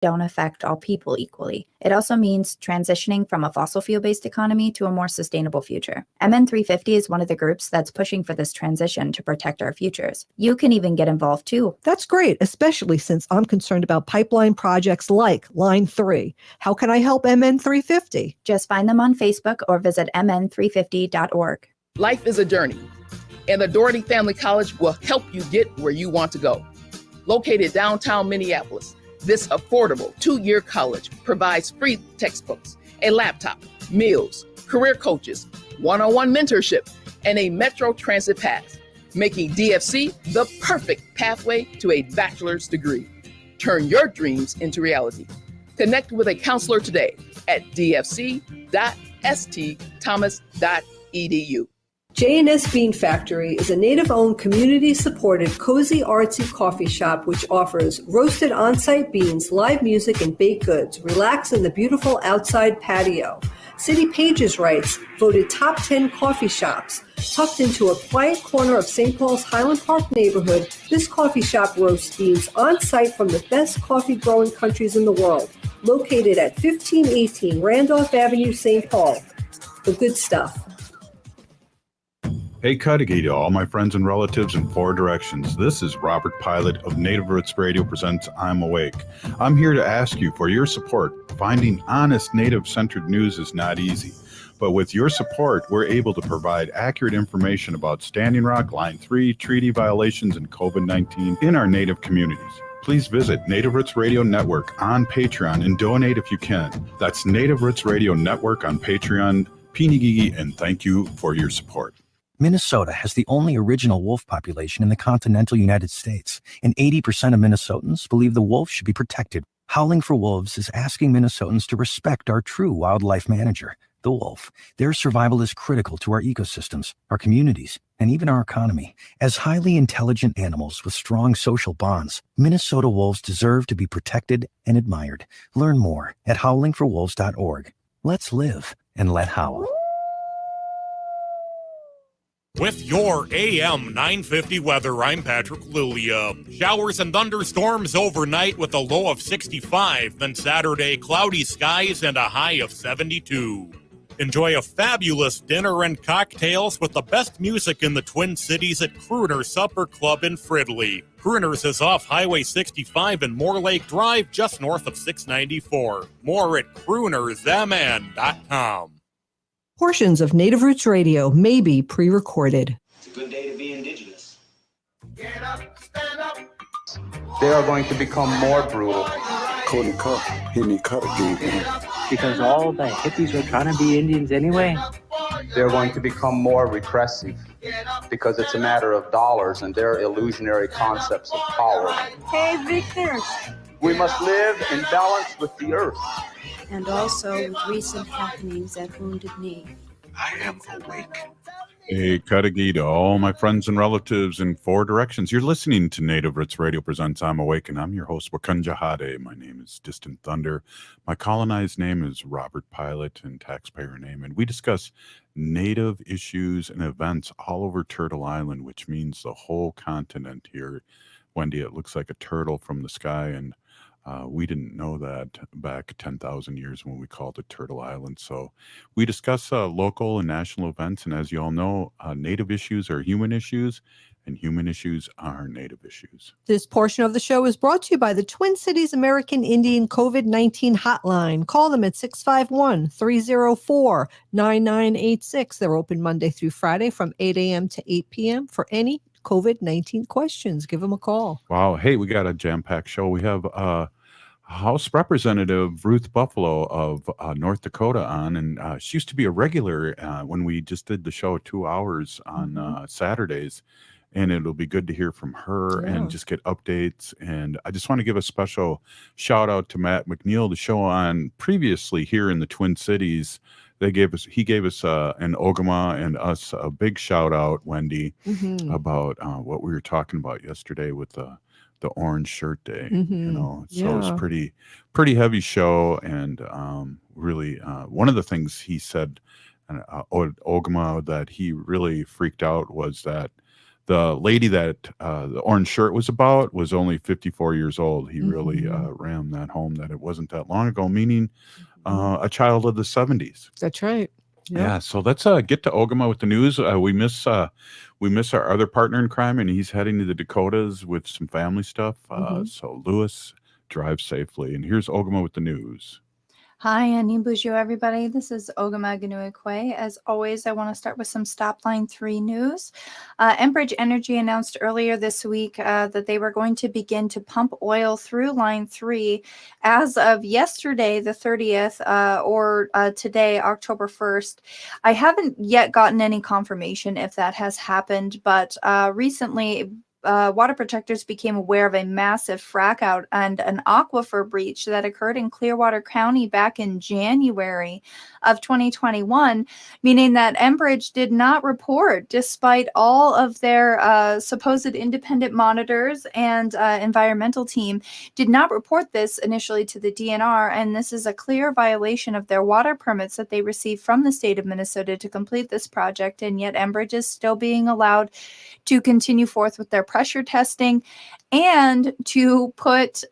don't affect all people equally. It also means transitioning from a fossil fuel-based economy to a more sustainable future. MN350 is one of the groups that's pushing for this transition to protect our futures. You can even get involved too. That's great, especially since I'm concerned about pipeline projects like Line 3. How can I help MN350? Just find them on Facebook or visit mn350.org. Life is a journey, and the Doherty Family College will help you get where you want to go. Located downtown Minneapolis, this affordable 2-year college provides free textbooks, a laptop, meals, career coaches, one-on-one mentorship, and a Metro Transit pass, making DFC the perfect pathway to a bachelor's degree. Turn your dreams into reality. Connect with a counselor today at dfc.stthomas.edu. J&S Bean Factory is a native-owned, community-supported, cozy, artsy coffee shop which offers roasted on-site beans, live music, and baked goods. Relax in the beautiful outside patio. City Pages writes, voted top 10 coffee shops. Tucked into a quiet corner of St. Paul's Highland Park neighborhood, this coffee shop roasts beans on-site from the best coffee-growing countries in the world. Located at 1518 Randolph Avenue, St. Paul. The good stuff. Hey, Cudahy to all my friends and relatives in 4 directions. This is Robert Pilot of Native Roots Radio presents I'm Awake. I'm here to ask you for your support. Finding honest Native-centered news is not easy, but with your support, we're able to provide accurate information about Standing Rock, Line 3, treaty violations, and COVID-19 in our Native communities. Please visit Native Roots Radio Network on Patreon and donate if you can. That's Native Roots Radio Network on Patreon. Pinigigi, and thank you for your support. Minnesota has the only original wolf population in the continental United States, and 80% of Minnesotans believe the wolf should be protected. Howling for Wolves is asking Minnesotans to respect our true wildlife manager, the wolf. Their survival is critical to our ecosystems, our communities, and even our economy. As highly intelligent animals with strong social bonds, Minnesota wolves deserve to be protected and admired. Learn more at howlingforwolves.org. Let's live and let howl. With your AM 950 weather, I'm Patrick Lilia. Showers and thunderstorms overnight with a low of 65, then Saturday cloudy skies and a high of 72. Enjoy a fabulous dinner and cocktails with the best music in the Twin Cities at Crooner Supper Club in Fridley. Crooner's is off Highway 65 and Moore Lake Drive just north of 694. More at croonersmn.com. Portions of Native Roots Radio may be pre-recorded. It's a good day to be indigenous. Get up, stand up. They are going to become more brutal. Couldn't cut. He didn't cut again. Because all the hippies were trying to be Indians anyway. They're going to become more repressive because it's a matter of dollars and their illusionary concepts of power. Hey, Victor. We must live in balance with the earth. And also with recent happenings at Wounded Knee. I am awake. Hey, Cudahy to all my friends and relatives in 4 directions. You're listening to Native Roots Radio presents I'm Awake, and I'm your host, Wakanja Hade. My name is Distant Thunder. My colonized name is Robert Pilot, and taxpayer name. And we discuss Native issues and events all over Turtle Island, which means the whole continent here. Wendy, it looks like a turtle from the sky, and we didn't know that back 10,000 years when we called it Turtle Island. So we discuss local and national events. And as you all know, Native issues are human issues, and human issues are Native issues. This portion of the show is brought to you by the Twin Cities American Indian COVID-19 hotline. Call them at 651-304-9986. They're open Monday through Friday from 8 a.m. to 8 p.m. for any COVID-19 questions. Give them a call. Wow. Hey, we got a jam-packed show. We have House Representative Ruth Buffalo of North Dakota on, and she used to be a regular when we just did the show 2 hours on Saturdays, and it'll be good to hear from her and just get updates. And I just want to give a special shout out to Matt McNeil, the show on previously here in the Twin Cities. He gave us an Ogimaa and us a big shout out, Wendy, about what we were talking about yesterday with the Orange Shirt Day. You know, so it was pretty heavy show, and really one of the things he said, Ogimaa, that he really freaked out was that the lady that the orange shirt was about was only 54 years old. He really rammed that home that it wasn't that long ago, meaning a child of the 70s. That's right. Yep. Yeah, so let's get to Ogimaa with the news. We miss our other partner in crime, and he's heading to the Dakotas with some family stuff. So Lewis, drive safely. And here's Ogimaa with the news. Hi, Anin Bonjour, everybody. This is Ogimaa Giniw Ikwe. As always, I want to start with some Stop Line 3 news. Enbridge Energy announced earlier this week that they were going to begin to pump oil through Line 3 as of yesterday, the 30th, or today, October 1st. I haven't yet gotten any confirmation if that has happened, but recently, water protectors became aware of a massive frack out and an aquifer breach that occurred in Clearwater County back in January of 2021, meaning that Enbridge did not report, despite all of their supposed independent monitors and environmental team did not report this initially to the DNR, and this is a clear violation of their water permits that they received from the state of Minnesota to complete this project, and yet Enbridge is still being allowed to continue forth with their pressure testing and to put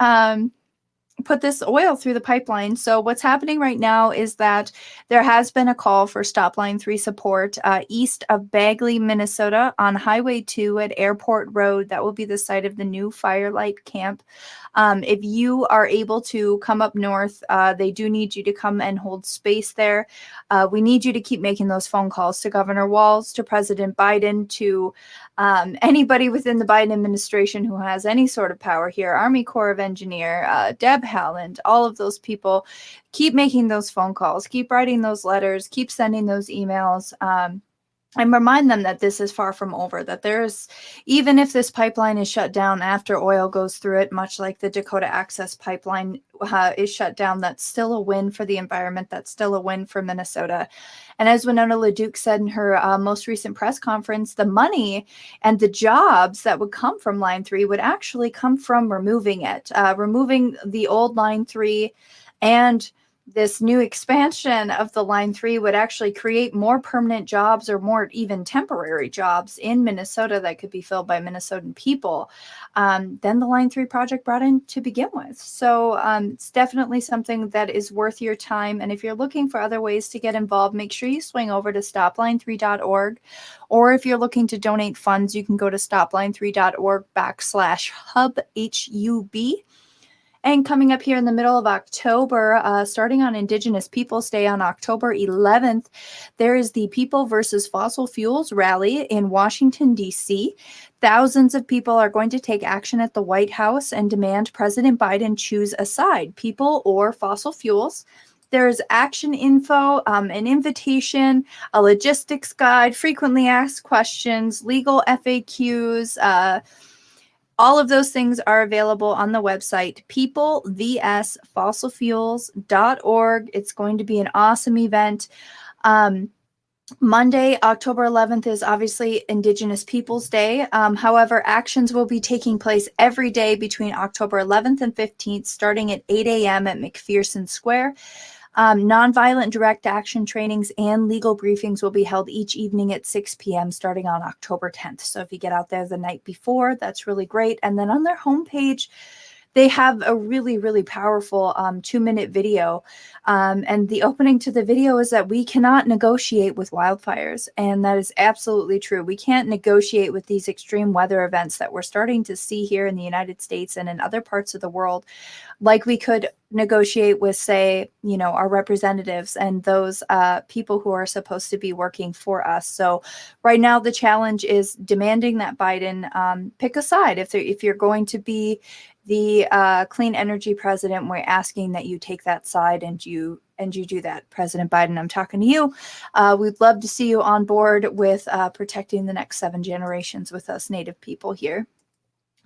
this oil through the pipeline. So what's happening right now is that there has been a call for Stop Line 3 support east of Bagley, Minnesota on Highway 2 at Airport Road. That will be the site of the new Firelight Camp. If you are able to come up north, they do need you to come and hold space there. We need you to keep making those phone calls to Governor Walz, to President Biden, to anybody within the Biden administration who has any sort of power here, Army Corps of Engineer, Deb Haaland, all of those people. Keep making those phone calls, keep writing those letters, keep sending those emails. And remind them that this is far from over, that there's, even if this pipeline is shut down after oil goes through it, much like the Dakota Access Pipeline is shut down, that's still a win for the environment. That's still a win for Minnesota. And as Winona LaDuke said in her most recent press conference, the money and the jobs that would come from Line 3 would actually come from removing it, removing the old Line 3, and this new expansion of the Line 3 would actually create more permanent jobs, or more even temporary jobs in Minnesota that could be filled by Minnesotan people than the Line 3 project brought in to begin with. So it's definitely something that is worth your time. And if you're looking for other ways to get involved, make sure you swing over to stopline3.org. Or if you're looking to donate funds, you can go to stopline3.org/hub, HUB. And coming up here in the middle of October, starting on Indigenous Peoples Day on October 11th, there is the People versus Fossil Fuels rally in Washington, D.C. Thousands of people are going to take action at the White House and demand President Biden choose a side, people or fossil fuels. There's action info, an invitation, a logistics guide, frequently asked questions, legal FAQs, all of those things are available on the website, peoplevsfossilfuels.org. It's going to be an awesome event. Monday, October 11th is obviously Indigenous Peoples Day. However, actions will be taking place every day between October 11th and 15th, starting at 8 a.m. at McPherson Square. Nonviolent direct action trainings and legal briefings will be held each evening at 6 p.m. starting on October 10th. So if you get out there the night before, that's really great. And then on their homepage, they have a really, really powerful 2-minute video. And the opening to the video is that we cannot negotiate with wildfires. And that is absolutely true. We can't negotiate with these extreme weather events that we're starting to see here in the United States and in other parts of the world, like we could negotiate with, say, our representatives and those people who are supposed to be working for us. So right now, the challenge is demanding that Biden pick a side. If you're going to be the clean energy president, we're asking that you take that side and you do that. President Biden, I'm talking to you. We'd love to see you on board with protecting the next 7 generations with us Native people here.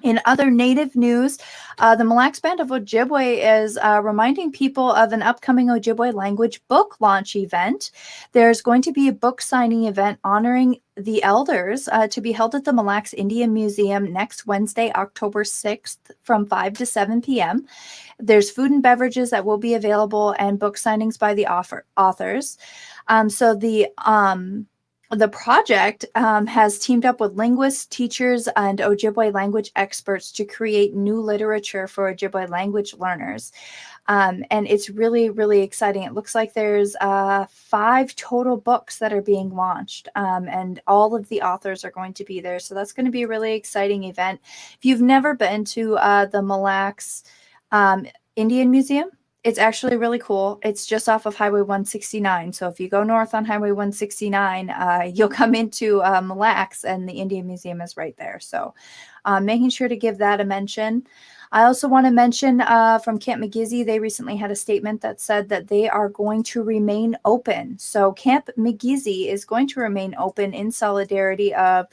In other Native news, the Mille Lacs Band of Ojibwe is reminding people of an upcoming Ojibwe language book launch event. There's going to be a book signing event honoring the elders to be held at the Mille Lacs Indian Museum next Wednesday, October 6th from 5 to 7 p.m. There's food and beverages that will be available and book signings by the authors. So the the project has teamed up with linguists, teachers, and Ojibwe language experts to create new literature for Ojibwe language learners. And it's really, really exciting. It looks like there's 5 total books that are being launched, and all of the authors are going to be there. So that's going to be a really exciting event. If you've never been to the Mille Lacs Indian Museum, it's actually really cool. It's just off of Highway 169. So if you go north on Highway 169, you'll come into Mille Lacs, and the Indian Museum is right there. So making sure to give that a mention. I also want to mention from Camp McGizzy, they recently had a statement that said that they are going to remain open. So Camp McGizzy is going to remain open in solidarity of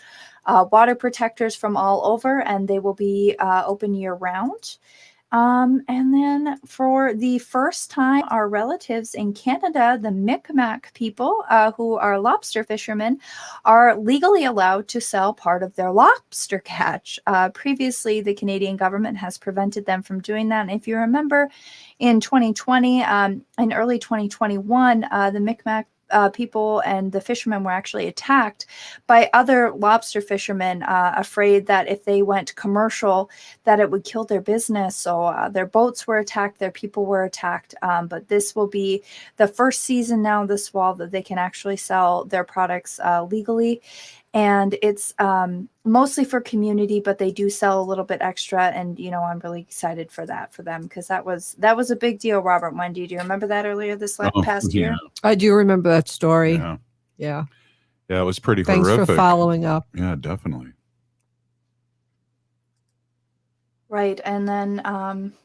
water protectors from all over, and they will be open year round. And then for the first time, our relatives in Canada, the Mi'kmaq people, who are lobster fishermen, are legally allowed to sell part of their lobster catch. Previously, the Canadian government has prevented them from doing that. And if you remember, in 2020 and early 2021, the Mi'kmaq people and the fishermen were actually attacked by other lobster fishermen, afraid that if they went commercial, that it would kill their business. So their boats were attacked, their people were attacked. But this will be the first season now this fall that they can actually sell their products legally. And it's mostly for community, but they do sell a little bit extra. And, you know, I'm really excited for that for them, because that was a big deal, Robert Wendy. Do you remember that earlier this past year? I do remember that story. Yeah, it was pretty Thanks horrific. for following up. Yeah, definitely. Right. And then,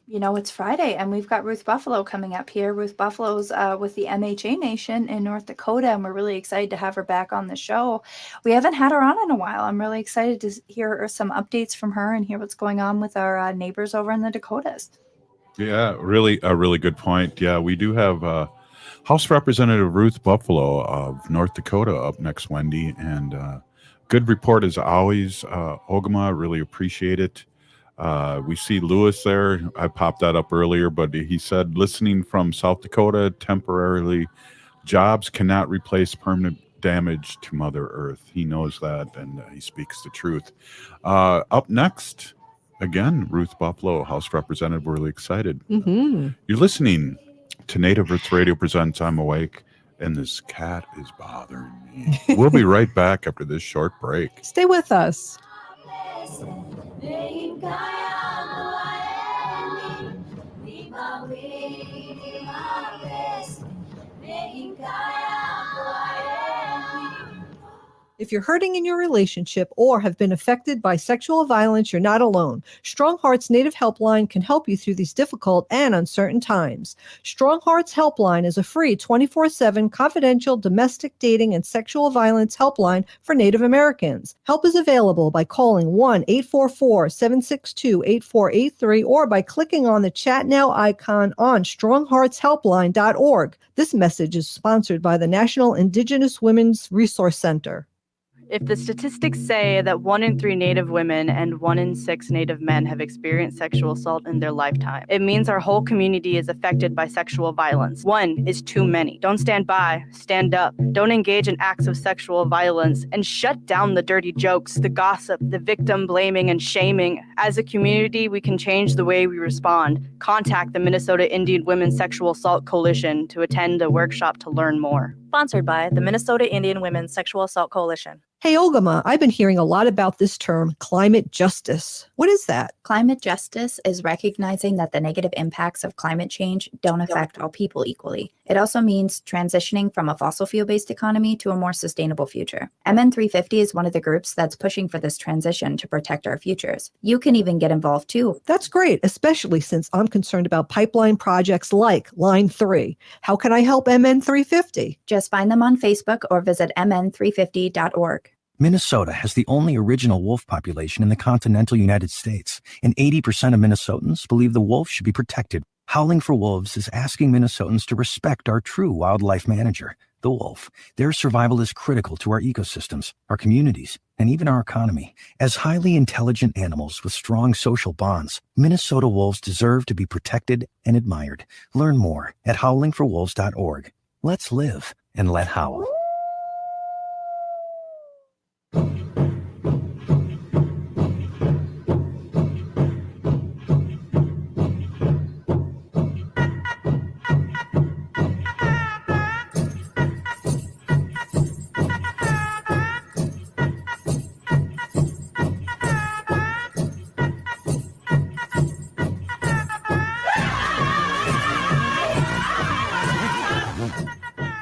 you know, it's Friday and we've got Ruth Buffalo coming up here. Ruth Buffalo's with the MHA Nation in North Dakota, and we're really excited to have her back on the show. We haven't had her on in a while. I'm really excited to hear some updates from her and hear what's going on with our neighbors over in the Dakotas. Yeah, really, a really good point. Yeah, we do have House Representative Ruth Buffalo of North Dakota up next, Wendy. And good report as always, Ogimaa. Really appreciate it. We see Lewis there. I popped that up earlier, but he said, listening from South Dakota, temporarily, jobs cannot replace permanent damage to Mother Earth. He knows that, and he speaks the truth. Up next, again, Ruth Buffalo, House Representative. We're really excited. Mm-hmm. You're listening to Native Roots Radio presents I'm Awake, and this cat is bothering me. We'll be right back after this short break. Stay with us. If you're hurting in your relationship or have been affected by sexual violence, you're not alone. Strong Hearts Native Helpline can help you through these difficult and uncertain times. Strong Hearts Helpline is a free 24/7 confidential domestic dating and sexual violence helpline for Native Americans. Help is available by calling 1-844-762-8483 or by clicking on the Chat Now icon on strongheartshelpline.org. This message is sponsored by the National Indigenous Women's Resource Center. If the statistics say that 1 in 3 Native women and 1 in 6 Native men have experienced sexual assault in their lifetime, it means our whole community is affected by sexual violence. 1 is too many. Don't stand by, stand up. Don't engage in acts of sexual violence, and shut down the dirty jokes, the gossip, the victim blaming and shaming. As a community, we can change the way we respond. Contact the Minnesota Indian Women's Sexual Assault Coalition to attend a workshop to learn more. Sponsored by the Minnesota Indian Women's Sexual Assault Coalition. Hey, Ogimaa, I've been hearing a lot about this term, climate justice. What is that? Climate justice is recognizing that the negative impacts of climate change don't affect all people equally. It also means transitioning from a fossil fuel-based economy to a more sustainable future. MN 350 is one of the groups that's pushing for this transition to protect our futures. You can even get involved too. That's great, especially since I'm concerned about pipeline projects like Line 3. How can I help MN 350? Just find them on Facebook or visit mn350.org. Minnesota has the only original wolf population in the continental United States, and 80% of Minnesotans believe the wolf should be protected. Howling for Wolves is asking Minnesotans to respect our true wildlife manager, the wolf. Their survival is critical to our ecosystems, our communities, and even our economy. As highly intelligent animals with strong social bonds, Minnesota wolves deserve to be protected and admired. Learn more at howlingforwolves.org. Let's live and let howl.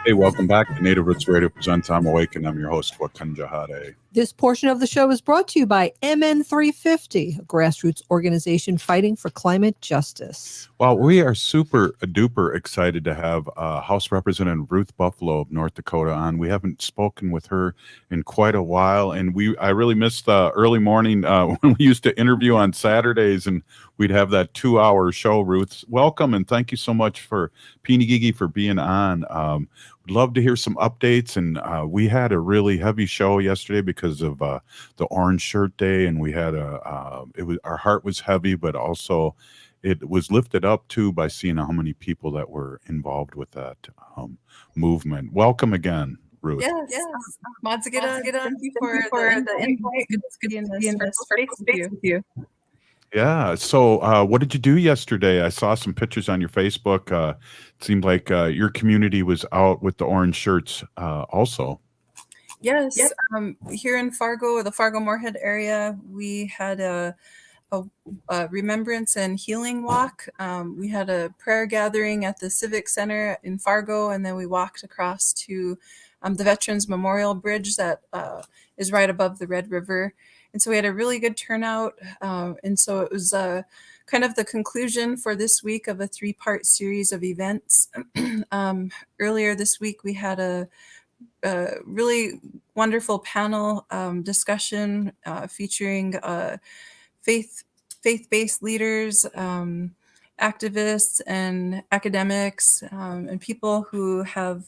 Hey, welcome back to Native Roots Radio presents I'm Awake, and I'm your host, Wakanja Hade. This portion of the show is brought to you by MN350, a grassroots organization fighting for climate justice. Well, we are super duper excited to have House Representative Ruth Buffalo of North Dakota on. We haven't spoken with her in quite a while, and I really missed the early morning when we used to interview on Saturdays, and we'd have that 2-hour show. Ruth, welcome, and thank you so much for Peeny for being on. We'd love to hear some updates, and we had a really heavy show yesterday because of the Orange Shirt Day, and we had our heart was heavy, but also it was lifted up too by seeing how many people that were involved with that movement. Welcome again, Ruth. Yes. Matsugida, thank you for the invite. It's good to be in this space with you. Yeah. So what did you do yesterday? I saw some pictures on your Facebook. It seemed like your community was out with the orange shirts also. Yes. Here in Fargo, the Fargo-Moorhead area, we had a remembrance and healing walk. We had a prayer gathering at the Civic Center in Fargo, and then we walked across to the Veterans Memorial Bridge that is right above the Red River. And so we had a really good turnout. And so it was kind of the conclusion for this week of a 3-part series of events. Earlier this week, we had a really wonderful panel discussion featuring faith-based leaders, activists, and academics, and people who have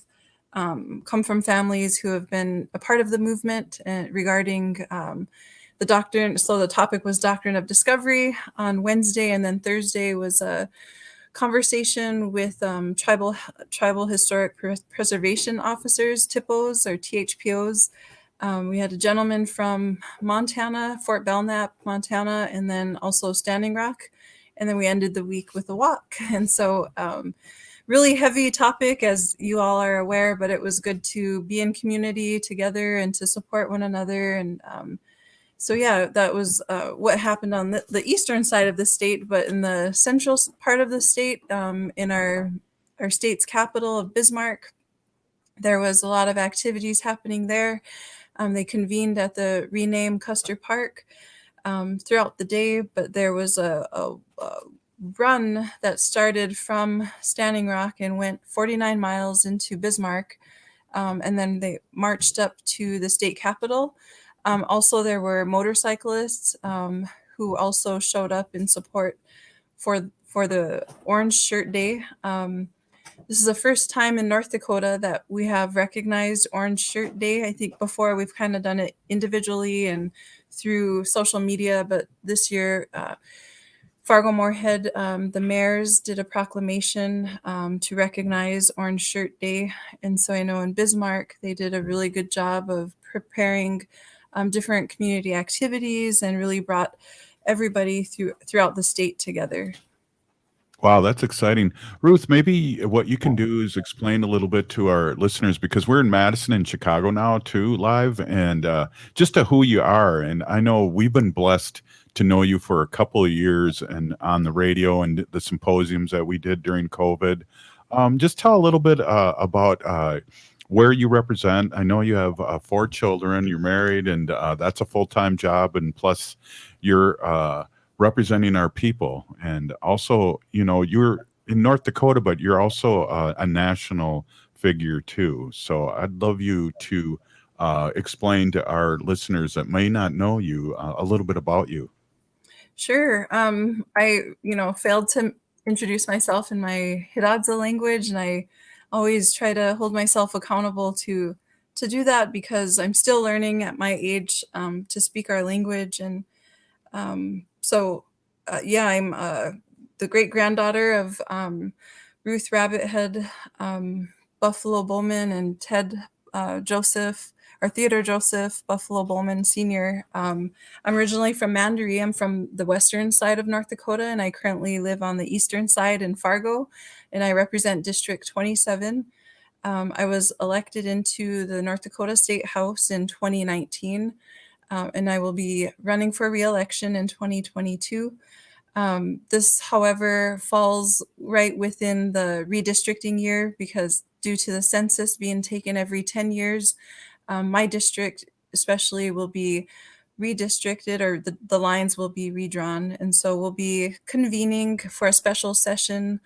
come from families who have been a part of the movement regarding the doctrine. So the topic was Doctrine of Discovery on Wednesday, and then Thursday was a conversation with tribal historic preservation officers, TIPOs or THPOs. We had a gentleman from Montana, Fort Belknap, Montana, and then also Standing Rock. And then we ended the week with a walk. And so really heavy topic, as you all are aware, but it was good to be in community together and to support one another. And so, yeah, that was what happened on the eastern side of the state, but in the central part of the state, in our state's capital of Bismarck, there was a lot of activities happening there. They convened at the renamed Custer Park throughout the day, but there was a run that started from Standing Rock and went 49 miles into Bismarck, and then they marched up to the state capitol. Also, there were motorcyclists who also showed up in support for the Orange Shirt Day. This is the first time in North Dakota that we have recognized Orange Shirt Day. I think before we've kind of done it individually and through social media, but this year, Fargo-Moorhead, the mayors did a proclamation to recognize Orange Shirt Day. And so I know in Bismarck, they did a really good job of preparing different community activities and really brought everybody throughout the state together. Wow, that's exciting. Ruth, maybe what you can do is explain a little bit to our listeners, because we're in Madison and Chicago now too, live, and just to who you are. And I know we've been blessed to know you for a couple of years and on the radio and the symposiums that we did during COVID. Just tell a little bit about where you represent. I know you have 4 children, you're married, and that's a full-time job, and plus you're representing our people. And also, you know, you're in North Dakota, but you're also a national figure too. So I'd love you to explain to our listeners that may not know you a little bit about you. Sure. I, failed to introduce myself in my Hidatsa language, and I always try to hold myself accountable to do that, because I'm still learning at my age to speak our language. And so I'm the great granddaughter of Ruth Rabbit Buffalo Bowman and Ted Joseph, or Theodore Joseph Buffalo Bowman Sr. I'm originally from Mandaree. I'm from the western side of North Dakota, and I currently live on the eastern side in Fargo, and I represent District 27. I was elected into the North Dakota State House in 2019, and I will be running for re-election in 2022. This, however, falls right within the redistricting year, because due to the census being taken every 10 years. My district especially will be redistricted, or the lines will be redrawn. And so we'll be convening for a special session,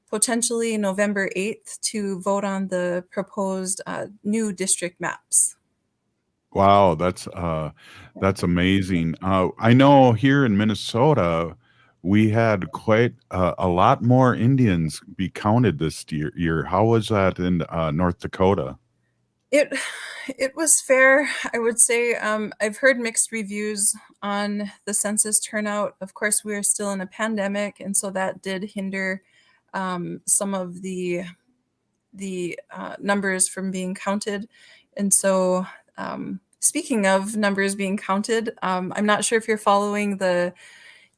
potentially November 8th, to vote on the proposed new district maps. Wow, that's amazing. I know here in Minnesota, we had quite a lot more Indians be counted this year. How was that in North Dakota? It was fair, I would say. I've heard mixed reviews on the census turnout. Of course, we are still in a pandemic, and so that did hinder some of the numbers from being counted. And so, speaking of numbers being counted, I'm not sure if you're following the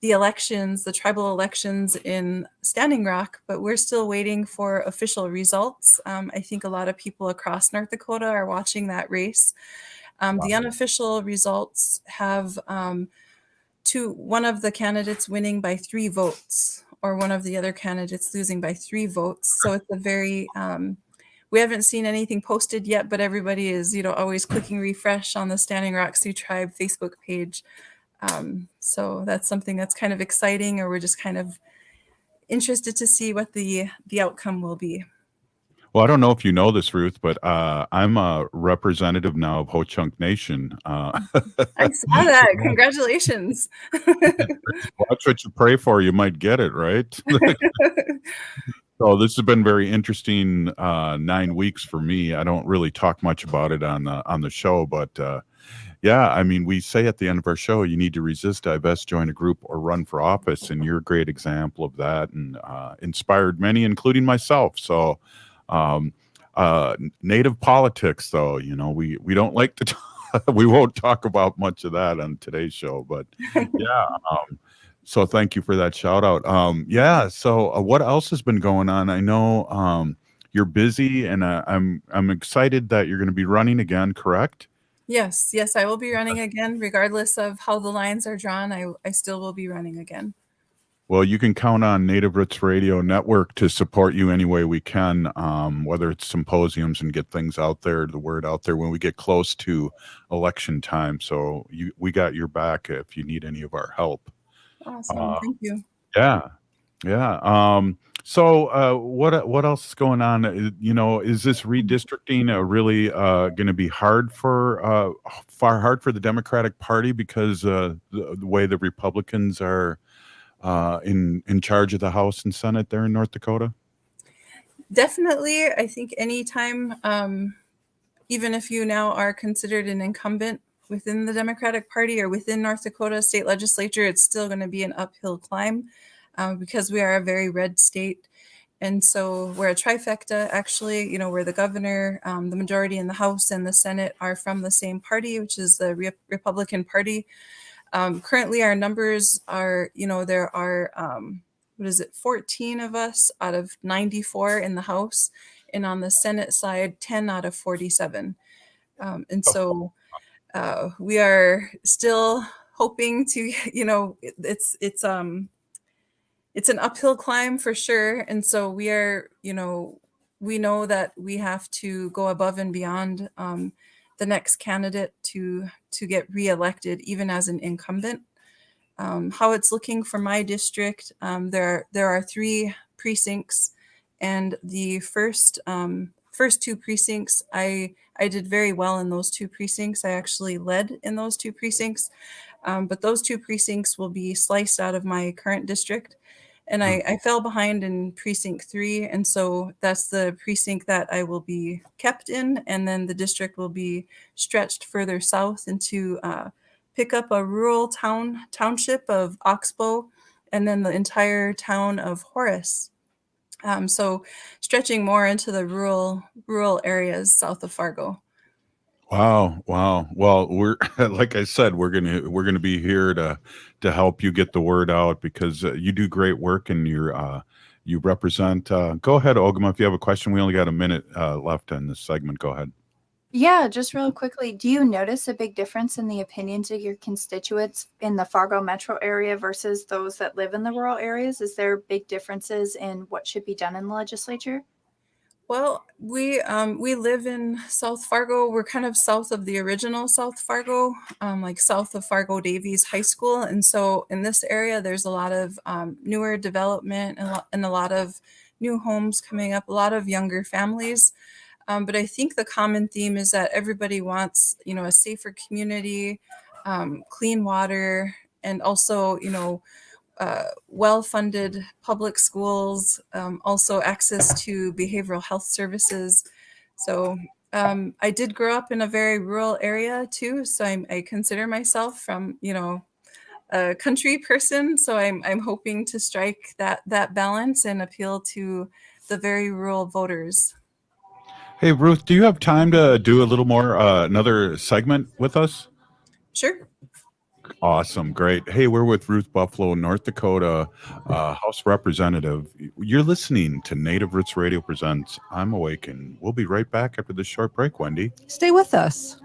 elections, the tribal elections in Standing Rock, but we're still waiting for official results. I think a lot of people across North Dakota are watching that race. The unofficial results have one of the candidates winning by 3 votes, or one of the other candidates losing by 3 votes. So it's a very, we haven't seen anything posted yet, but everybody is, always clicking refresh on the Standing Rock Sioux Tribe Facebook page. So that's something that's kind of exciting, or we're just kind of interested to see what the outcome will be. Well, I don't know if you know this, Ruth, but I'm a representative now of Ho-Chunk Nation. I saw that. Congratulations. Watch what you pray for. You might get it, right? So this has been very interesting 9 weeks for me. I don't really talk much about it on the show, but yeah, I mean, we say at the end of our show, you need to resist, divest, join a group, or run for office, and you're a great example of that, and inspired many, including myself. So native politics, though, we don't like to we won't talk about much of that on today's show, but yeah. So thank you for that shout out. Yeah. So what else has been going on? I know you're busy, and I'm excited that you're going to be running again. Correct? Yes, I will be running again, regardless of how the lines are drawn. I still will be running again. Well, you can count on Native Roots Radio Network to support you any way we can, whether it's symposiums and get things out there, the word out there when we get close to election time. So we got your back if you need any of our help. Awesome. Thank you. Yeah. So what else is going on? Is this redistricting really going to be hard for the Democratic Party, because the way the Republicans are in charge of the House and Senate there in North Dakota? Definitely. I think anytime, even if you now are considered an incumbent within the Democratic Party or within North Dakota state legislature, it's still going to be an uphill climb because we are a very red state. And so we're a trifecta, actually, where the governor, the majority in the House and the Senate are from the same party, which is the Republican Party. Currently, our numbers are, there are, 14 of us out of 94 in the House. And on the Senate side, 10 out of 47. And so we are still hoping to, it's an uphill climb for sure. And so we are, we know that we have to go above and beyond the next candidate to get reelected, even as an incumbent. How it's looking for my district, there are 3 precincts, and the first 2 precincts, I did very well in those 2 precincts. I actually led in those 2 precincts, but those 2 precincts will be sliced out of my current district. And I fell behind in precinct 3. And so that's the precinct that I will be kept in. And then the district will be stretched further south into pick up a rural township of Oxbow, and then the entire town of Horace. So stretching more into the rural areas south of Fargo. Wow. Well, we're like I said, we're gonna be here to help you get the word out, because you do great work, and you represent. Go ahead, Ogimaa, if you have a question. We only got a minute left in this segment. Go ahead. Yeah, just real quickly, do you notice a big difference in the opinions of your constituents in the Fargo metro area versus those that live in the rural areas? Is there big differences in what should be done in the legislature? Well, we live in South Fargo. We're kind of south of the original South Fargo, like south of Fargo Davies High School. And so in this area, there's a lot of newer development and a lot of new homes coming up, a lot of younger families. But I think the common theme is that everybody wants, a safer community, clean water, and also, well-funded public schools, also access to behavioral health services. So I did grow up in a very rural area too. So I consider myself from, a country person. So I'm hoping to strike that balance and appeal to the very rural voters. Hey, Ruth, do you have time to do a little more, another segment with us? Sure. Awesome. Great. Hey, we're with Ruth Buffalo, North Dakota House Representative. You're listening to Native Roots Radio Presents I'm Awakened. We'll be right back after this short break, Wendy. Stay with us.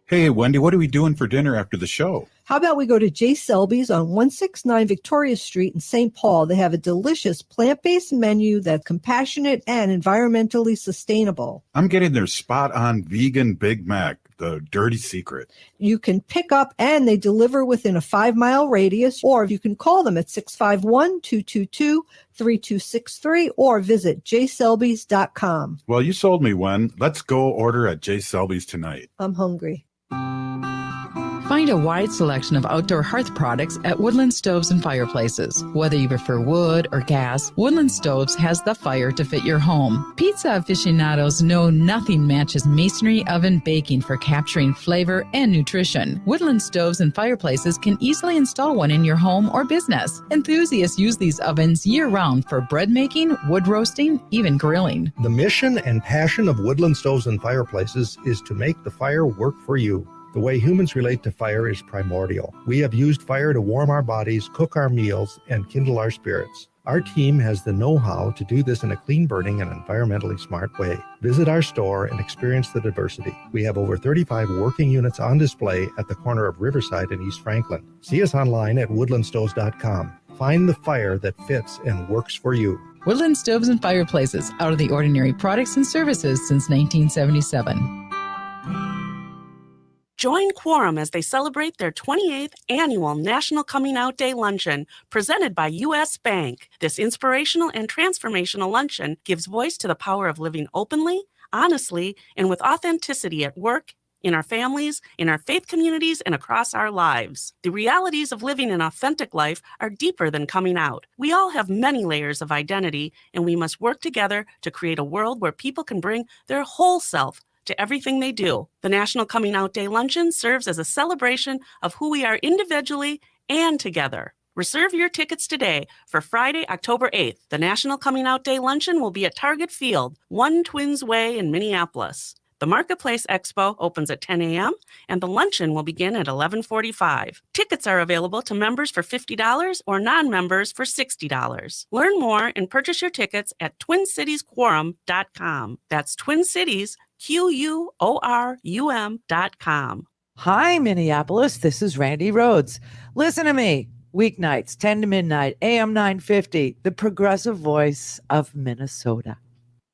Hey, Wendy, what are we doing for dinner after the show? How about we go to J. Selby's on 169 Victoria Street in St. Paul? They have a delicious plant-based menu that's compassionate and environmentally sustainable. I'm getting their spot-on vegan Big Mac, the dirty secret. You can pick up and they deliver within a 5-mile radius, or you can call them at 651-222-3263 or visit jselbys.com. Well, you sold me, Wen. Let's go order at J. Selby's tonight. I'm hungry. Find a wide selection of outdoor hearth products at Woodland Stoves and Fireplaces. Whether you prefer wood or gas, Woodland Stoves has the fire to fit your home. Pizza aficionados know nothing matches masonry oven baking for capturing flavor and nutrition. Woodland Stoves and Fireplaces can easily install one in your home or business. Enthusiasts use these ovens year-round for bread making, wood roasting, even grilling. The mission and passion of Woodland Stoves and Fireplaces is to make the fire work for you. The way humans relate to fire is primordial. We have used fire to warm our bodies, cook our meals, and kindle our spirits. Our team has the know-how to do this in a clean-burning and environmentally smart way. Visit our store and experience the diversity. We have over 35 working units on display at the corner of Riverside and East Franklin. See us online at woodlandstoves.com. Find the fire that fits and works for you. Woodland Stoves and Fireplaces, out of the ordinary products and services since 1977. Join Quorum as they celebrate their 28th annual National Coming Out Day Luncheon, presented by U.S. Bank. This inspirational and transformational luncheon gives voice to the power of living openly, honestly, and with authenticity at work, in our families, in our faith communities, and across our lives. The realities of living an authentic life are deeper than coming out. We all have many layers of identity, and we must work together to create a world where people can bring their whole self to everything they do. The National Coming Out Day Luncheon serves as a celebration of who we are individually and together. Reserve your tickets today for Friday, October 8th. The National Coming Out Day Luncheon will be at Target Field, 1 Twins Way in Minneapolis. The Marketplace Expo opens at 10 a.m. and the luncheon will begin at 11:45. Tickets are available to members for $50 or non-members for $60. Learn more and purchase your tickets at TwinCitiesQuorum.com. That's Twin Cities, QUORUM.com. Hi, Minneapolis. This is Randy Rhodes. Listen to me. Weeknights, 10 to midnight, AM 950, the progressive voice of Minnesota.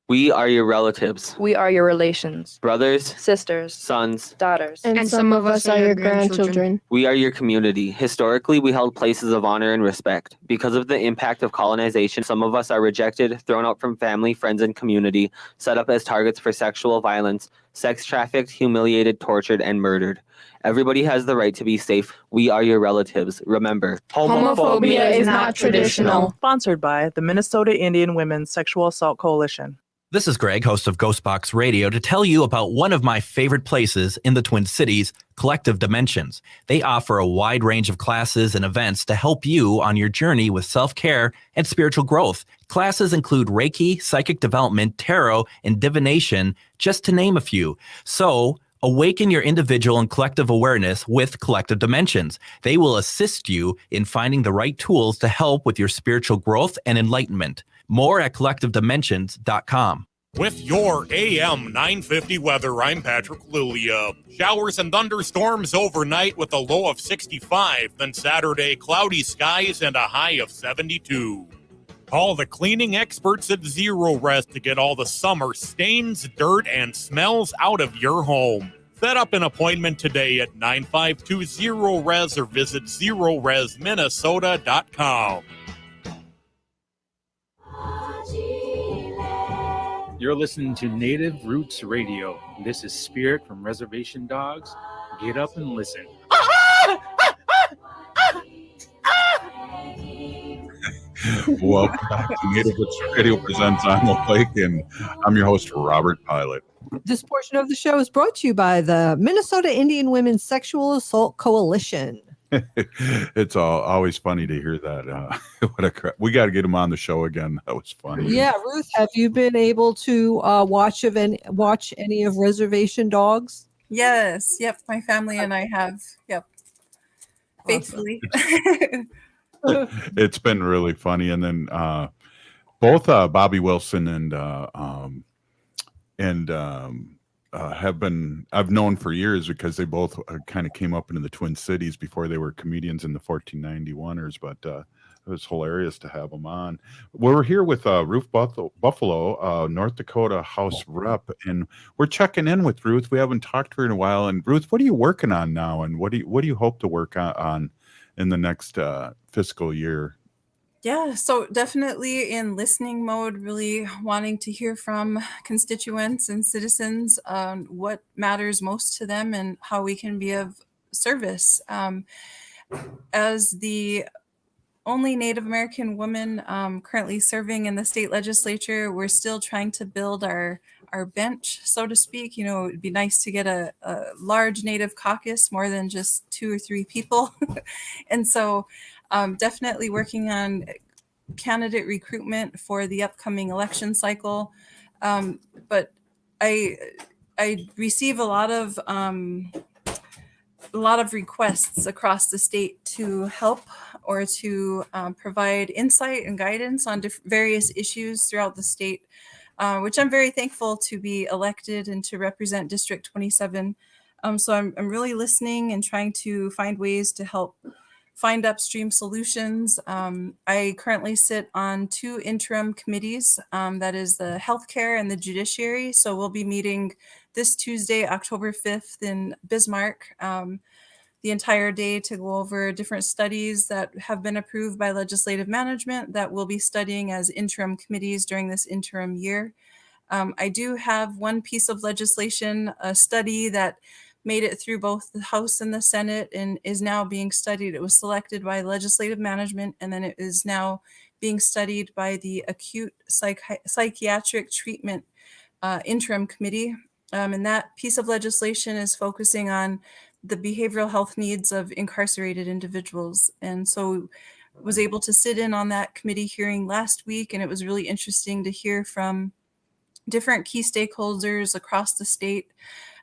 We are your relatives, We are your relations, brothers, sisters, sons. daughters. And some of us are your grandchildren. We are your community. Historically, we held places of honor and respect. Because of the impact of colonization, some of us are rejected, thrown out from family, friends, and community, set up as targets for sexual violence, sex trafficked, humiliated, tortured, and murdered. Everybody has the right to be safe. We are your relatives. Remember, Homophobia is not traditional. Sponsored by the Minnesota Indian Women's Sexual Assault Coalition. This is Greg, host of Ghostbox Radio, to tell you about one of my favorite places in the Twin Cities, Collective Dimensions. They offer a wide range of classes and events to help you on your journey with self-care and spiritual growth. Classes include Reiki, psychic development, tarot, and divination, just to name a few. So, Awaken your individual and collective awareness with Collective Dimensions. They will assist you in finding the right tools to help with your spiritual growth and enlightenment. More at collectivedimensions.com. With your AM 950 weather, I'm Patrick Lulia. Showers and thunderstorms overnight with a low of 65. Then Saturday, cloudy skies and a high of 72. Call the cleaning experts at Zero Res to get all the summer stains, dirt, and smells out of your home. Set up an appointment today at 9520-RES or visit ZeroResMinnesota.com. You're listening to Native Roots Radio. This is Spirit from Reservation Dogs. Get up and listen. Welcome back to Native Roots Radio presents I'm Lake, and I'm your host, Robert Pilot. This portion of the show is brought to you by the Minnesota Indian Women's Sexual Assault Coalition. It's always funny to hear that. We got to get him on the show again. That was funny. Yeah, Ruth, have you been able to watch any of Reservation Dogs? Yes. Yep. My family and I have. Yep. Faithfully. It's been really funny. And then both Bobby Wilson and I've known for years because they both kind of came up into the Twin Cities before they were comedians in the 1491ers, but it was hilarious to have them on. We're here with Ruth Buffalo, North Dakota House Rep, and we're checking in with Ruth. We haven't talked to her in a while. And Ruth, what are you working on now, and what do you hope to work on in the next fiscal year? Yeah, so definitely in listening mode, really wanting to hear from constituents and citizens on what matters most to them and how we can be of service. As the only Native American woman currently serving in the state legislature, we're still trying to build our bench, so to speak. You know, it'd be nice to get a large Native caucus, more than just 2 or 3 people. And so definitely working on candidate recruitment for the upcoming election cycle. But I receive a lot of requests across the state to help or to provide insight and guidance on various issues throughout the state, which I'm very thankful to be elected and to represent District 27. So I'm really listening and trying to find ways to help find upstream solutions. I currently sit on 2 interim committees, that is the healthcare and the judiciary. So we'll be meeting this Tuesday, October 5th in Bismarck, the entire day to go over different studies that have been approved by legislative management that we'll be studying as interim committees during this interim year. I do have one piece of legislation, a study that made it through both the House and the Senate and is now being studied. It was selected by legislative management, and then it is now being studied by the Acute Psychiatric Treatment Interim Committee. And that piece of legislation is focusing on the behavioral health needs of incarcerated individuals. And so was able to sit in on that committee hearing last week, and it was really interesting to hear from different key stakeholders across the state.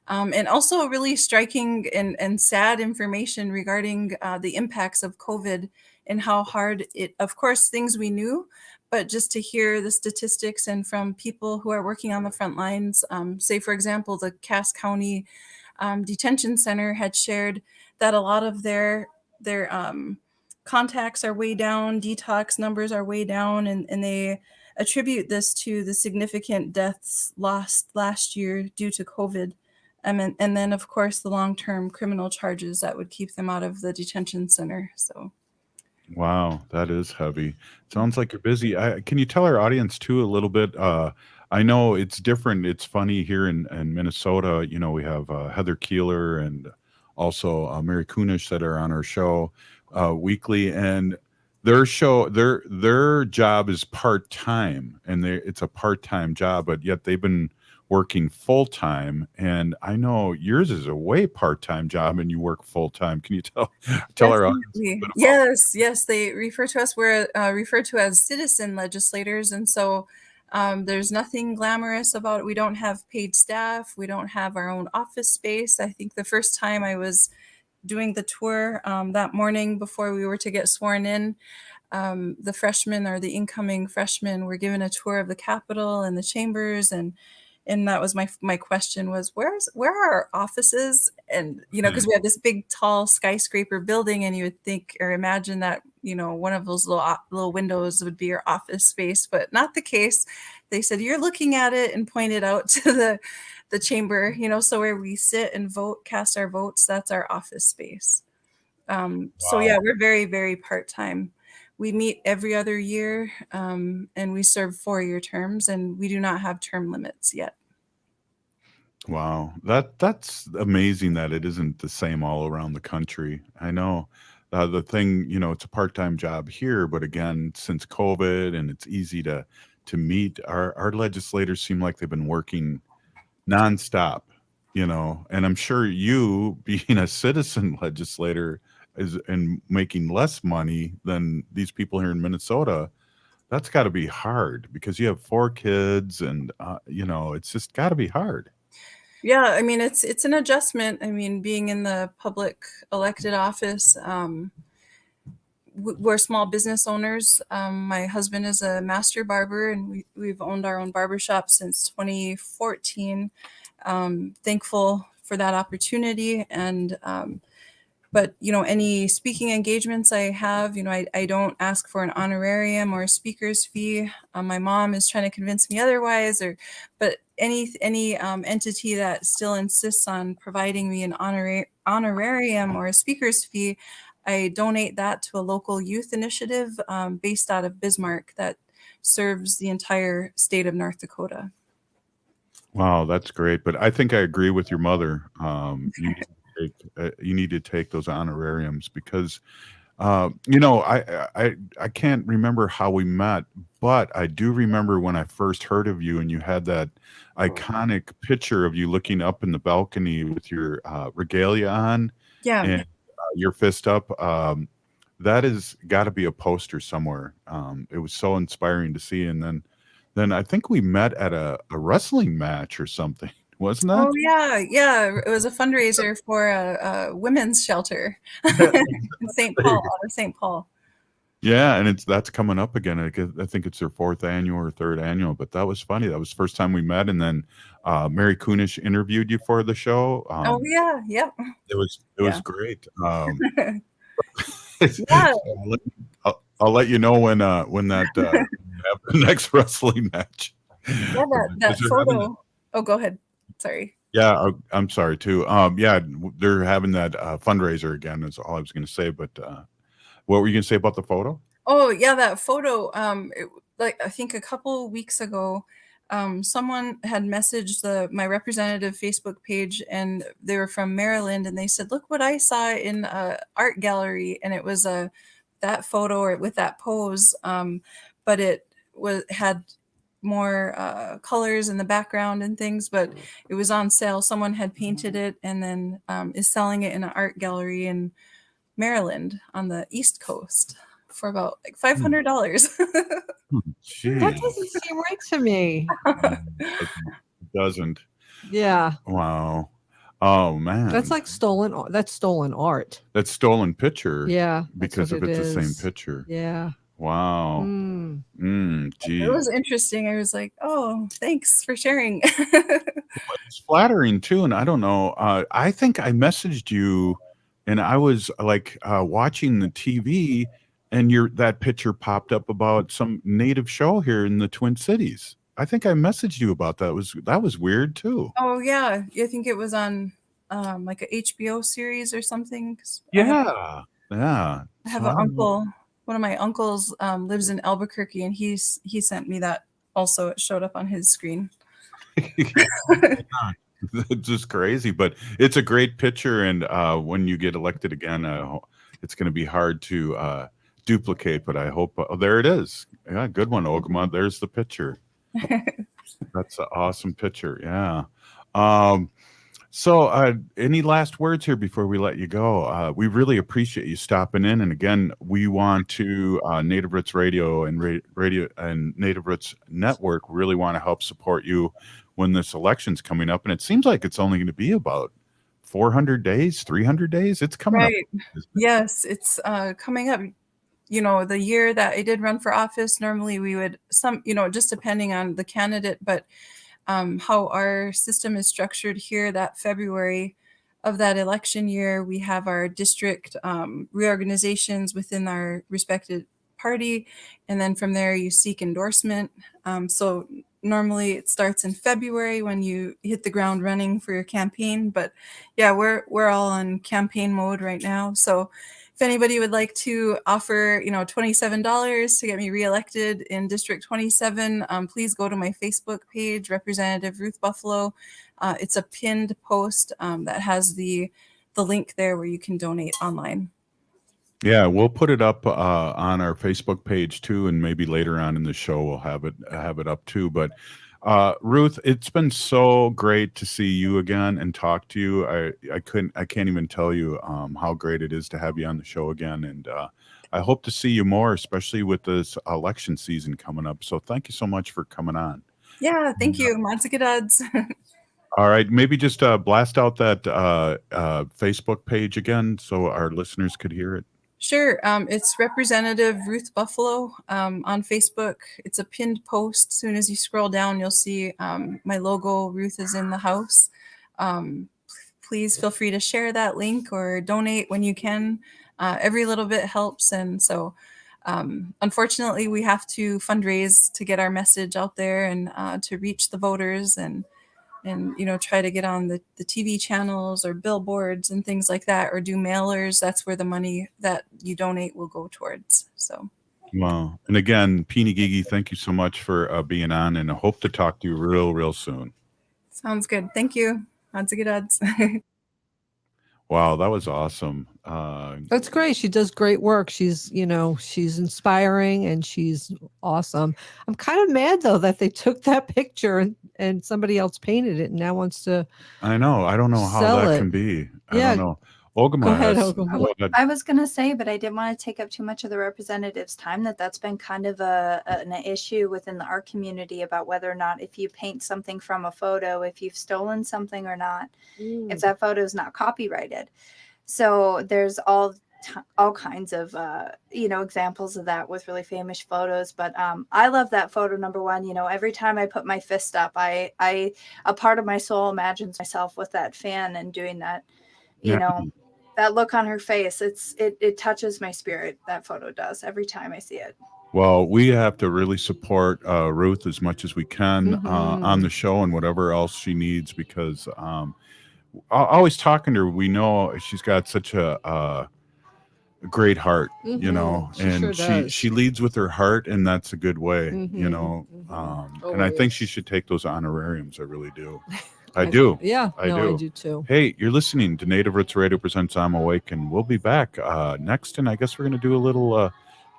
And also really striking and sad information regarding the impacts of COVID and how hard it, of course, things we knew, but just to hear the statistics and from people who are working on the front lines, say, for example, the Cass County Detention Center had shared that a lot of their contacts are way down, detox numbers are way down, and they attribute this to the significant deaths lost last year due to COVID. And then, of course, the long-term criminal charges that would keep them out of the detention center. So, wow, that is heavy. Sounds like you're busy. Can you tell our audience too a little bit? I know it's different. It's funny here in Minnesota. You know, we have Heather Keeler and also Mary Kunish that are on our show weekly, and their job is part-time, and it's a part-time job, but yet they've been working full-time. And I know yours is a way part-time job and you work full-time. Can you tell our audience? Yes, they refer to us, we're referred to as citizen legislators. And so There's nothing glamorous about it. We don't have paid staff. We don't have our own office space. I think the first time I was doing the tour that morning before we were to get sworn in, the freshmen or the incoming freshmen were given a tour of the Capitol and the chambers, and that was my question was, where are our offices? And because we have this big tall skyscraper building, and you would think or imagine that one of those little windows would be your office space, but not the case. They said, you're looking at it, and pointed out to the chamber, so where we sit and vote, cast our votes, that's our office space. So yeah, we're very, very part-time. We meet every other year, and we serve 4-year terms, and we do not have term limits yet. Wow, that's amazing that it isn't the same all around the country. I know the thing, it's a part-time job here, but again, since COVID and it's easy to meet, our legislators seem like they've been working nonstop, and I'm sure you, being a citizen legislator, and making less money than these people here in Minnesota, that's got to be hard because you have 4 kids, and it's just got to be hard. Yeah, I mean, it's an adjustment. I mean, being in the public elected office, we're small business owners. My husband is a master barber, and we've owned our own barbershop since 2014. Thankful for that opportunity. And but any speaking engagements I have, I don't ask for an honorarium or a speaker's fee. My mom is trying to convince me otherwise, but any entity that still insists on providing me an honorarium or a speaker's fee, I donate that to a local youth initiative based out of Bismarck that serves the entire state of North Dakota. Wow, that's great. But I think I agree with your mother. You need to take those honorariums because, I can't remember how we met, but I do remember when I first heard of you and you had that iconic picture of you looking up in the balcony with your regalia on. Yeah. And your fist up. That has got to be a poster somewhere. It was so inspiring to see. And then I think we met at a wrestling match or something. Wasn't that? Oh yeah. It was a fundraiser for a women's shelter in St. Paul, out of St. Paul. Yeah, and that's coming up again. I think it's their 4th annual or 3rd annual. But that was funny. That was the first time we met, and then Mary Kunish interviewed you for the show. Oh yeah, yep. It was great. Yeah. I'll let you know when that have the next wrestling match. Yeah, that photo. Oh, go ahead. Sorry. Yeah, I'm sorry too. Yeah, they're having that fundraiser again. Is all I was going to say. But what were you going to say about the photo? Oh yeah, that photo. I think a couple weeks ago, someone had messaged my representative Facebook page, and they were from Maryland, and they said, "Look what I saw in an art gallery," and it was that photo with that pose, but it had more colors in the background and things, but it was on sale. Someone had painted it and then is selling it in an art gallery in Maryland on the East Coast for about like $500. That doesn't seem right to me. It doesn't. Yeah. Wow. Oh man. That's like stolen. That's stolen art. That's stolen picture. Yeah. Because if it's the same picture. Yeah. Wow. Gee. It was interesting. I was like, oh, thanks for sharing. It's flattering too. And I don't know. I think I messaged you and I was like watching the TV and that picture popped up about some native show here in the Twin Cities. I think I messaged you about that. That was weird too. Oh yeah. I think it was on like a HBO series or something. Yeah. I have an uncle. One of my uncles lives in Albuquerque, and he sent me that. Also, it showed up on his screen. It's just crazy, but it's a great picture. And when you get elected again, it's going to be hard to duplicate. But I hope there it is. Yeah, good one, Ogimaa. There's the picture. That's an awesome picture. Yeah. So, any last words here before we let you go? We really appreciate you stopping in, and again, we want to Native Roots Radio and Radio and Native Roots Network really want to help support you when this election's coming up, and it seems like it's only going to be about 400 days, 300 days. It's coming up. Yes, it's coming up. You know, the year that I did run for office, normally we would just depending on the candidate, but how our system is structured here, that February of that election year, we have our district reorganizations within our respected party. And then from there, you seek endorsement. So normally it starts in February when you hit the ground running for your campaign. But yeah, we're all on campaign mode right now. So if anybody would like to offer, $27 to get me reelected in District 27, please go to my Facebook page, Representative Ruth Buffalo. It's a pinned post that has the link there where you can donate online. Yeah, we'll put it up on our Facebook page too, and maybe later on in the show we'll have it up too. But Ruth, it's been so great to see you again and talk to you. I can't even tell you how great it is to have you on the show again, and I hope to see you more, especially with this election season coming up. So thank you so much for coming on. Yeah, thank you. Matzigadads. All right, maybe just blast out that Facebook page again so our listeners could hear it. Sure. It's Representative Ruth Buffalo on Facebook. It's a pinned post. As soon as you scroll down, you'll see my logo, Ruth is in the house. Please feel free to share that link or donate when you can. Every little bit helps. And so unfortunately, we have to fundraise to get our message out there and to reach the voters and try to get on the TV channels or billboards and things like that, or do mailers. That's where the money that you donate will go towards. So. Wow. And again, Pinigigi, thank you so much for being on, and I hope to talk to you real soon. Sounds good. Thank you. Matzigadads. Wow, that was awesome. That's great. She does great work. She's inspiring and she's awesome. I'm kind of mad though that they took that picture and somebody else painted it and now wants to. I know. I don't know how that can be. I don't know. Ogimaa, Go ahead, Go ahead. I was going to say, but I didn't want to take up too much of the representative's time, that's been kind of an issue within the art community about whether or not if you paint something from a photo, if you've stolen something or not, if that photo is not copyrighted. So there's all kinds of, examples of that with really famous photos. But I love that photo, number one. Every time I put my fist up, a part of my soul imagines myself with that fan and doing that, that look on her face. It touches my spirit. That photo does every time I see it. Well, we have to really support Ruth as much as we can on the show and whatever else she needs, because always talking to her, we know she's got such a great heart, and she leads with her heart, and that's a good way, and I think she should take those honorariums. I really do. I do. Yeah, I do too. Hey, you're listening to Native Roots Radio presents I'm Awake, and we'll be back next, and I guess we're going to do a little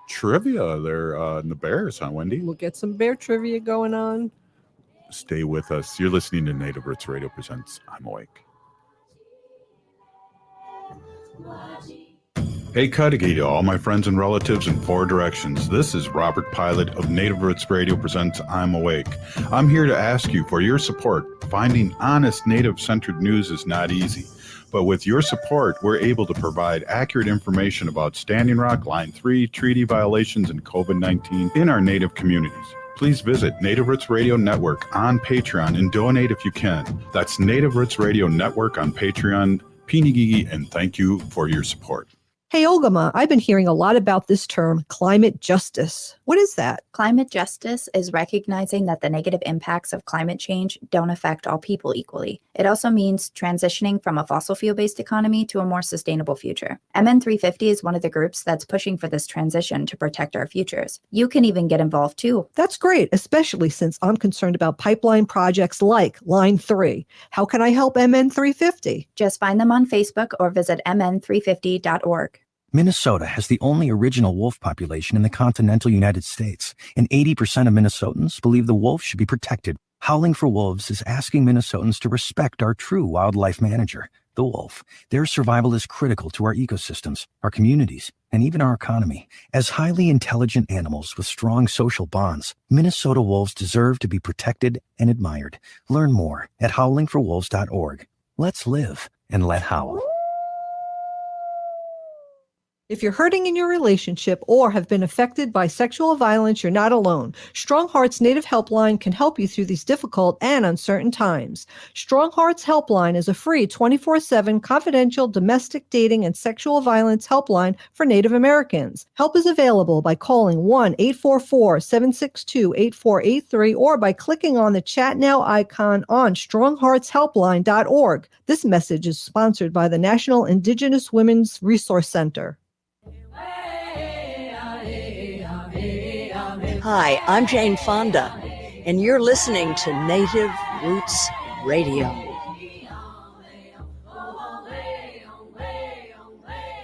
trivia there in the Bears, huh, Wendy? We'll get some bear trivia going on. Stay with us. You're listening to Native Roots Radio presents I'm Awake. Hey, Cudahy to all my friends and relatives in 4 directions. This is Robert Pilot of Native Roots Radio presents I'm Awake. I'm here to ask you for your support. Finding honest Native-centered news is not easy, but with your support, we're able to provide accurate information about Standing Rock, Line 3, treaty violations, and COVID-19 in our Native communities. Please visit Native Roots Radio Network on Patreon and donate if you can. That's Native Roots Radio Network on Patreon. Pinigigi, and thank you for your support. Hey, Ogimaa, I've been hearing a lot about this term, climate justice. What is that? Climate justice is recognizing that the negative impacts of climate change don't affect all people equally. It also means transitioning from a fossil fuel-based economy to a more sustainable future. MN 350 is one of the groups that's pushing for this transition to protect our futures. You can even get involved too. That's great, especially since I'm concerned about pipeline projects like Line 3. How can I help MN 350? Just find them on Facebook or visit mn350.org. Minnesota has the only original wolf population in the continental United States, and 80% of Minnesotans believe the wolf should be protected. Howling for Wolves is asking Minnesotans to respect our true wildlife manager, the wolf. Their survival is critical to our ecosystems, our communities, and even our economy. As highly intelligent animals with strong social bonds, Minnesota wolves deserve to be protected and admired. Learn more at howlingforwolves.org. Let's live and let howl. If you're hurting in your relationship or have been affected by sexual violence, you're not alone. Strong Hearts Native Helpline can help you through these difficult and uncertain times. Strong Hearts Helpline is a free 24/7 confidential domestic dating and sexual violence helpline for Native Americans. Help is available by calling 1-844-762-8483 or by clicking on the Chat Now icon on strongheartshelpline.org. This message is sponsored by the National Indigenous Women's Resource Center. Hi, I'm Jane Fonda, and you're listening to Native Roots Radio.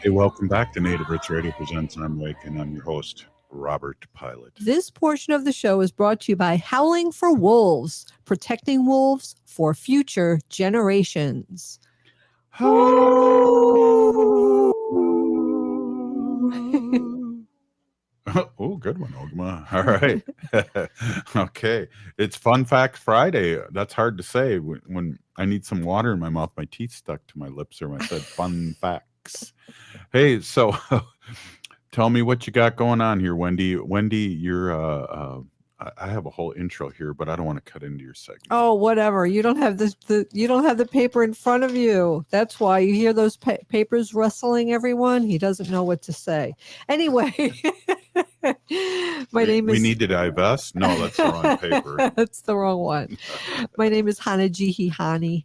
Hey, welcome back to Native Roots Radio Presents. I'm Wake, and I'm your host, Robert Pilot. This portion of the show is brought to you by Howling for Wolves, protecting wolves for future generations. Oh, good one, Ogimaa. All right. Okay. It's Fun Fact Friday. That's hard to say when I need some water in my mouth. My teeth stuck to my lips or when I said fun facts. Hey, so tell me what you got going on here, Wendy. Wendy, you're I have a whole intro here, but I don't want to cut into your segment. Oh, whatever. You don't have you don't have the paper in front of you. That's why you hear those papers rustling, everyone. He doesn't know what to say. Anyway, my name is... We need to divest? No, that's the wrong paper. That's the wrong one. My name is Hanajihihani.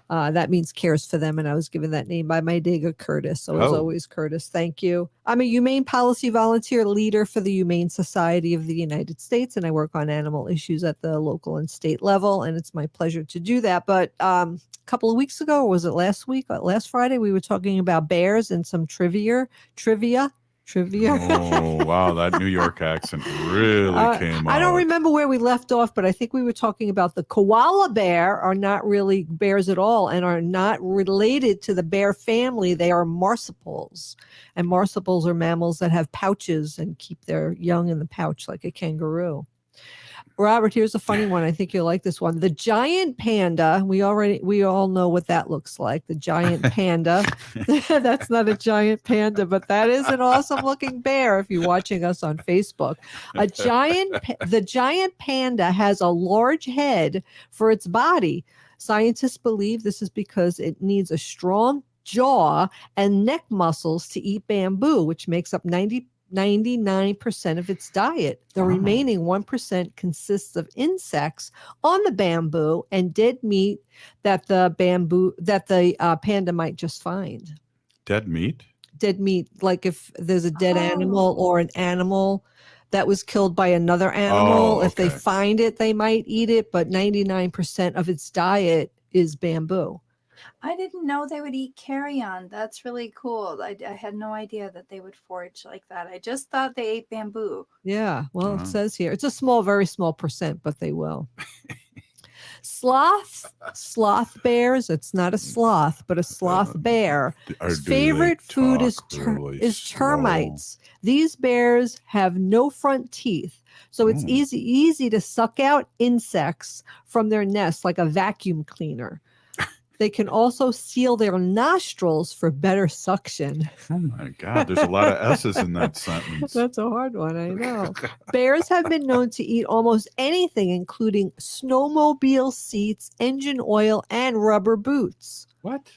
That means cares for them, and I was given that name by my Dega Curtis. So as always, Curtis, thank you. I'm a humane policy volunteer leader for the Humane Society of the United States, and I work on animal issues at the local and state level, and it's my pleasure to do that. But a couple of weeks ago, or was it last week, last Friday, we were talking about bears and some trivia. Oh, wow. That New York accent really came out. I don't remember where we left off, but I think we were talking about the koala bear are not really bears at all and are not related to the bear family. They are marsupials. And marsupials are mammals that have pouches and keep their young in the pouch like a kangaroo. Robert, here's a funny one. I think you'll like this one. The giant panda. We all know what that looks like. The giant panda. That's not a giant panda, but that is an awesome looking bear if you're watching us on Facebook. The giant panda has a large head for its body. Scientists believe this is because it needs a strong jaw and neck muscles to eat bamboo, which makes up 99% of its diet. The remaining 1% consists of insects on the bamboo and dead meat that the panda might just find. Dead meat? Dead meat, like if there's a dead animal or an animal that was killed by another animal. If they find it, they might eat it, but 99% of its diet is bamboo. I didn't know they would eat carrion. That's really cool. I had no idea that they would forage like that. I just thought they ate bamboo. Yeah, well, it says here. It's a small, very small percent, but they will. Sloth bears. It's not a sloth, but a sloth bear. Favorite food is termites. These bears have no front teeth, so it's easy to suck out insects from their nests like a vacuum cleaner. They can also seal their nostrils for better suction. Oh my God, there's a lot of S's in that sentence. That's a hard one, I know. Bears have been known to eat almost anything, including snowmobile seats, engine oil, and rubber boots. What?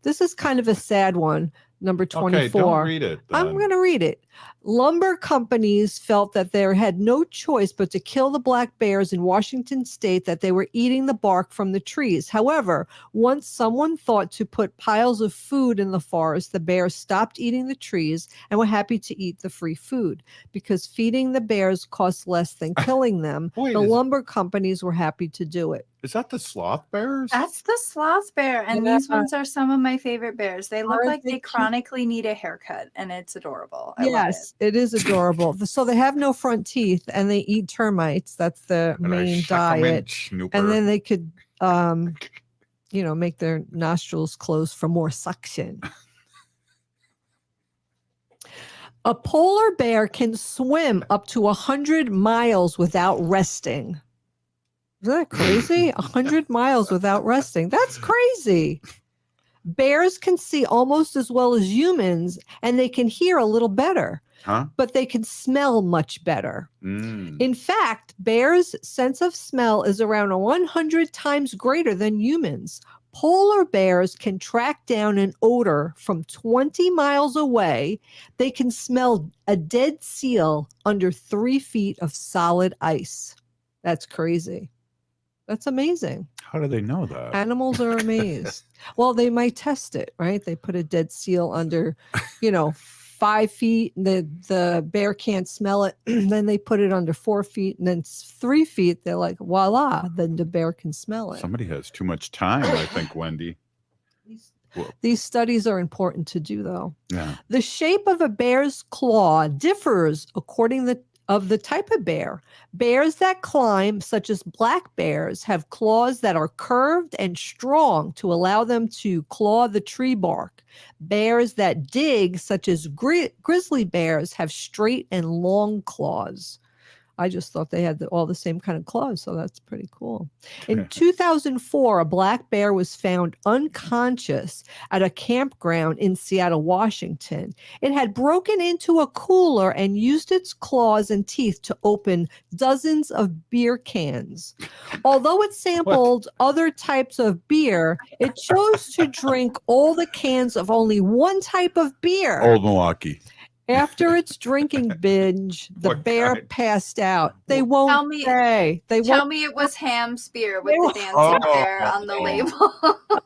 This is kind of a sad one. Number 24. Okay, don't read it. Then. I'm going to read it. Lumber companies felt that they had no choice but to kill the black bears in Washington state, that they were eating the bark from the trees. However, once someone thought to put piles of food in the forest, the bears stopped eating the trees and were happy to eat the free food. Because feeding the bears cost less than killing them, the lumber companies were happy to do it. Is that the sloth bears? That's the sloth bear, and these ones are some of my favorite bears. They look like they chronically need a haircut, and it's adorable. I love it. Yes, it is adorable. So they have no front teeth, and they eat termites. That's the main diet. And then they could, make their nostrils close for more suction. A polar bear can swim up to 100 miles without resting. Isn't that crazy? 100 miles without resting. That's crazy. Bears can see almost as well as humans, and they can hear a little better, but they can smell much better. In fact, bears' sense of smell is around 100 times greater than humans. Polar bears can track down an odor from 20 miles away. They can smell a dead seal under 3 feet of solid ice. That's crazy. That's amazing. How do they know that? Animals are amazed. Well, they might test it, right? They put a dead seal under, 5 feet. And the bear can't smell it. Then they put it under 4 feet, and then 3 feet. They're like, voila! Then the bear can smell it. Somebody has too much time, I think, Wendy. These studies are important to do, though. Yeah. The shape of a bear's claw differs according of the type of bear. Bears that climb, such as black bears, have claws that are curved and strong to allow them to claw the tree bark. Bears that dig, such as grizzly bears, have straight and long claws. I just thought they had all the same kind of claws, so that's pretty cool. In 2004, a black bear was found unconscious at a campground in Seattle, Washington. It had broken into a cooler and used its claws and teeth to open dozens of beer cans. Although it sampled other types of beer, it chose to drink all the cans of only one type of beer. Old Milwaukee. After its drinking binge, the bear passed out. They won't say. Tell me it was Ham's beer with the dancing bear on the label.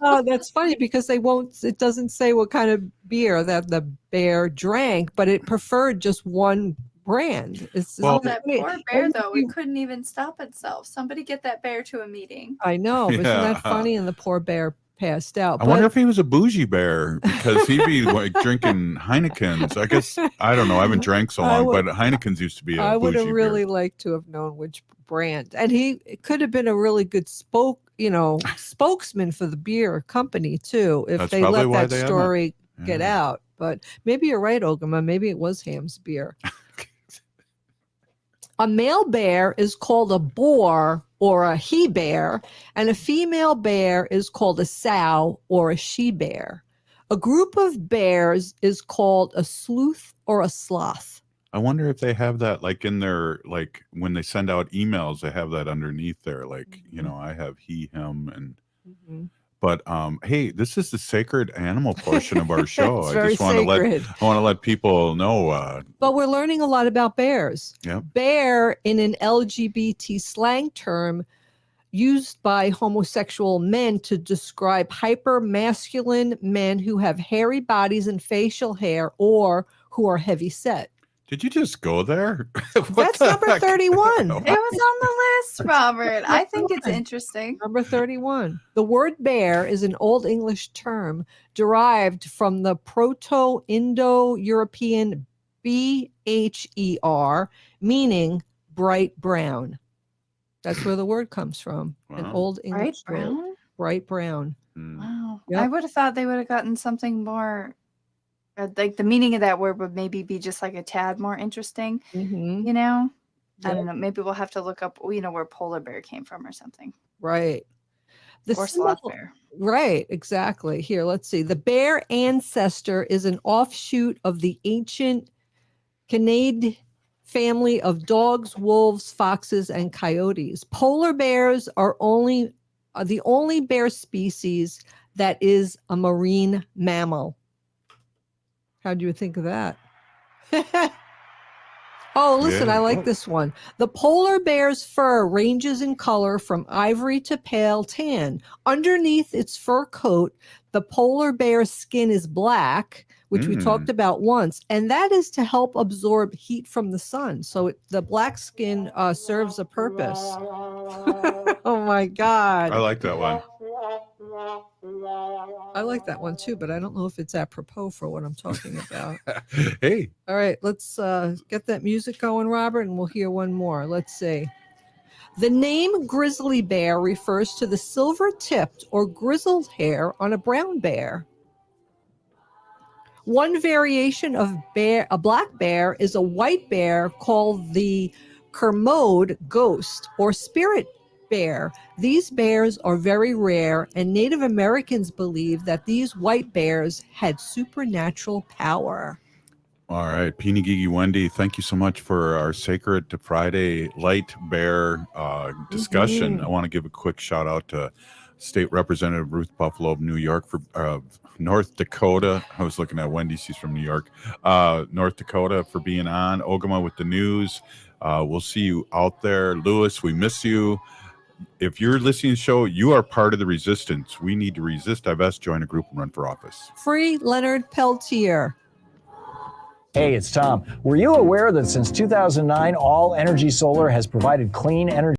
Oh, that's funny because they won't. It doesn't say what kind of beer that the bear drank, but it preferred just one brand. That poor bear, though, it couldn't even stop itself. Somebody get that bear to a meeting. I know. Isn't that funny? And the poor bear passed out. I wonder if he was a bougie bear because he'd be like drinking Heinekens. I guess, I don't know. I haven't drank so long, but Heinekens used to be a I would bougie have really bear. liked to have known which brand. And he could have been a really good spokesman for the beer company too, if That's they probably let why that they story haven't. get out. But maybe you're right, Ogimaa. Maybe it was Ham's beer. A male bear is called a boar or a he-bear, and a female bear is called a sow or a she-bear. A group of bears is called a sleuth or a sloth. I wonder if they have that like in their, like when they send out emails, they have that underneath there. Like, I have he, him, and but hey, this is the sacred animal portion of our show. It's I just want very to let people know. But we're learning a lot about bears. Yeah. Bear in an LGBT slang term used by homosexual men to describe hyper-masculine men who have hairy bodies and facial hair or who are heavy set. Did you just go there? That's number 31. It was on the list, Robert. I think it's interesting. Number 31. The word bear is an Old English term derived from the Proto-Indo-European BHER, meaning bright brown. That's where the word comes from. Wow. An Old English word. Bright brown. Wow. Yep. I would have thought they would have gotten something more, like the meaning of that word would maybe be just like a tad more interesting, I don't know. Maybe we'll have to look up, where polar bear came from or something. Right. Or sloth bear. Right, exactly. Here, let's see. The bear ancestor is an offshoot of the ancient Canid family of dogs, wolves, foxes, and coyotes. Polar bears are the only bear species that is a marine mammal. How do you think of that? Oh, listen, I like this one. The polar bear's fur ranges in color from ivory to pale tan. Underneath its fur coat, the polar bear's skin is black, which we talked about once, and that is to help absorb heat from the sun. So the black skin serves a purpose. Oh my God. I like that one. I like that one too, but I don't know if it's apropos for what I'm talking about. Hey. All right, let's get that music going, Robert, and we'll hear one more. Let's see. The name grizzly bear refers to the silver-tipped or grizzled hair on a brown bear. One variation of a black bear is a white bear called the Kermode ghost or spirit bear. These bears are very rare, and Native Americans believe that these white bears had supernatural power. All right, Pinigigi Wendy, thank you so much for our Sacred Friday Light Bear discussion. I want to give a quick shout out to State Representative Ruth Buffalo of New York for North Dakota. I was looking at Wendy, she's from New York. North Dakota for being on. Ogimaa with the news. We'll see you out there. Lewis, we miss you. If you're listening to the show, you are part of the resistance. We need to resist, divest, join a group, and run for office. Free Leonard Peltier. Hey, it's Tom. Were you aware that since 2009, All Energy Solar has provided clean energy